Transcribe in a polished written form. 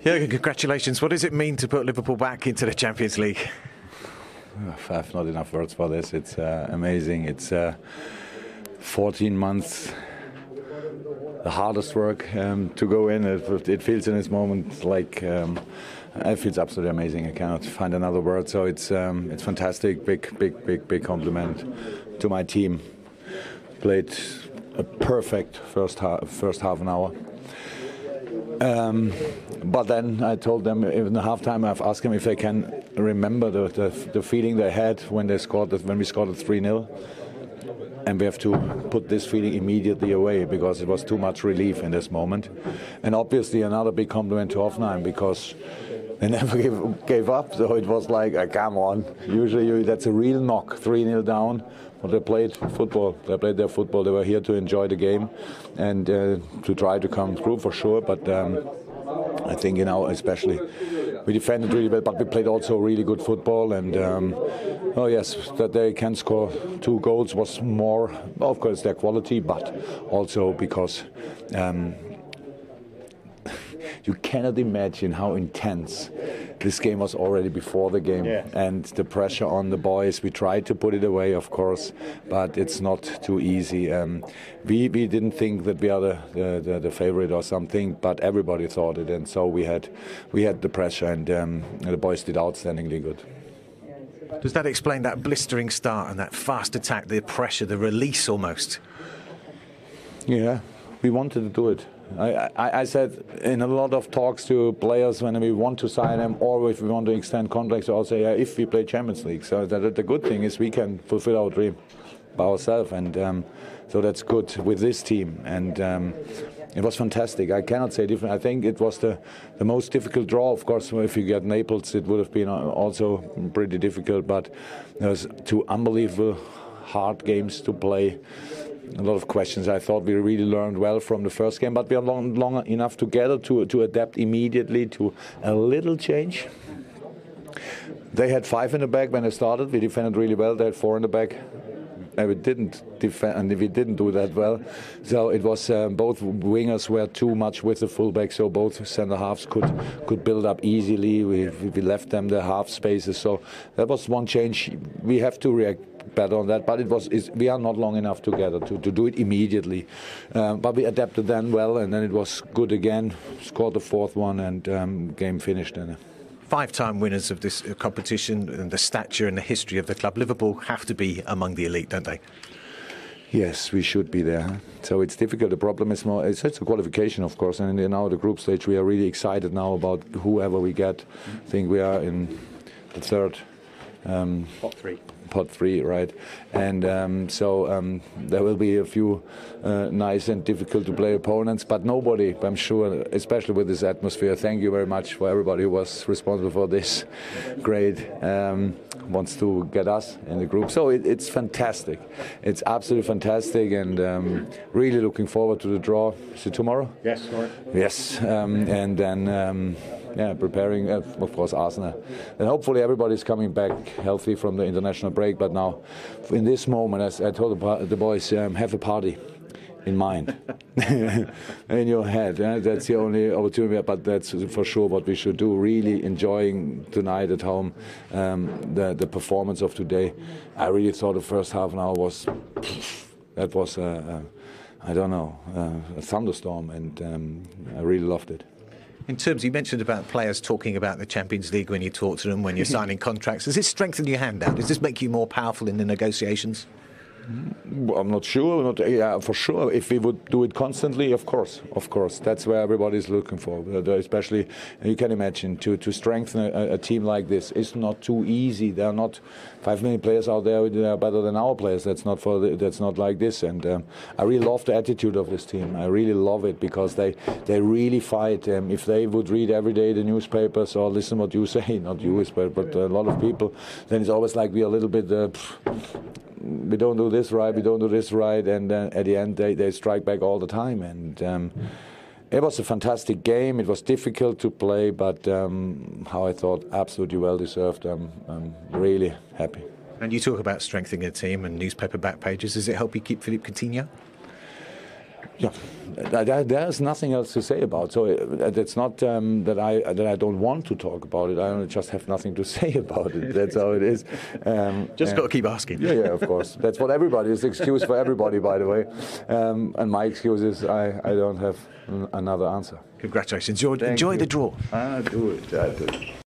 Jurgen, congratulations. What does it mean to put Liverpool back into the Champions League? I have not enough words for this. It's amazing. It's 14 months, the hardest work to go in. It feels in this moment like it feels absolutely amazing. I cannot find another word. So it's fantastic. Big compliment to my team. Played a perfect first half an hour. But then I told them in the halftime, I've asked them if they can remember the feeling they had when we scored the 3-0. And we have to put this feeling immediately away because it was too much relief in this moment. And obviously another big compliment to Hoffenheim because they never gave up. So it was like, come on. Usually that's a real knock, 3-0 down. But they played football. They played their football. They were here to enjoy the game and to try to come through for sure. But I think, especially we defended really well, but we played also really good football. And oh yes, that they can score 2 goals was more, of course, their quality, but also because you cannot imagine how intense this game was already before the game. Yeah. And the pressure on the boys. We tried to put it away, of course, but it's not too easy. We didn't think that we are the favorite or something, but everybody thought it, and so we had the pressure, and the boys did outstandingly good. Does that explain that blistering start and that fast attack, the pressure, the release almost? Yeah, we wanted to do it. I said in a lot of talks to players when we want to sign them or if we want to extend contracts, I'll say if we play Champions League. So the good thing is we can fulfill our dream by ourselves, and so that's good with this team. And it was fantastic. I cannot say different. I think it was the most difficult draw. Of course, if you get Naples, it would have been also pretty difficult. But there was 2 unbelievable hard games to play. A lot of questions. I thought we really learned well from the first game, but we are long enough together to adapt immediately to a little change. They had 5 in the back when they started. We defended really well. They had 4 in the back. And we didn't defend, and we didn't do that well. So it was both wingers were too much with the fullback, so both centre halves could build up easily. We left them the half spaces. So that was one change. We have to react better on that, but we are not long enough together to do it immediately. But we adapted then well, and then it was good again. Scored the 4th one, and game finished. 5-time winners of this competition, and the stature and the history of the club. Liverpool have to be among the elite, don't they? Yes, we should be there. So it's difficult. The problem is more, it's a qualification, of course. And now the group stage, we are really excited now about whoever we get. I think we are in the 3rd. Pot 3, right? And so there will be a few nice and difficult to play opponents, but nobody, I'm sure, especially with this atmosphere, thank you very much for everybody who was responsible for this. Great. Wants to get us in the group. So it's fantastic. It's absolutely fantastic, and really looking forward to the draw. Is it tomorrow? Yes, right. Yes, and then preparing, of course, Arsenal. And hopefully everybody's coming back healthy from the international break. But now, in this moment, as I told the boys, have a party in mind, in your head. That's the only opportunity, but that's for sure what we should do. Really enjoying tonight at home, the performance of today. I really thought the first half an hour was, I don't know, a thunderstorm, and I really loved it. In terms, you mentioned about players talking about the Champions League when you talk to them, when you're signing contracts. Does this strengthen your hand out? Does this make you more powerful in the negotiations? I'm not sure. Yeah, for sure. If we would do it constantly, of course. That's where everybody's looking for. Especially, you can imagine, to strengthen a team like this is not too easy. There are not 5 million players out there that are better than our players. That's not like this. And I really love the attitude of this team. I really love it because they really fight. If they would read every day the newspapers or listen what you say, not you, but a lot of people, then it's always like we are a little bit. We don't do this right, and at the end they strike back all the time. And it was a fantastic game. It was difficult to play, but how I thought, absolutely well deserved. I'm really happy. And you talk about strengthening a team and newspaper back pages. Does it help you keep Philippe Coutinho? Yeah, there's nothing else to say about. So it's not that I don't want to talk about it. I just have nothing to say about it. That's how it is. Just got to keep asking. Yeah, of course. That's what everybody is. Excuse for everybody, by the way. And my excuse is I don't have another answer. Congratulations. Enjoy the draw. I do it.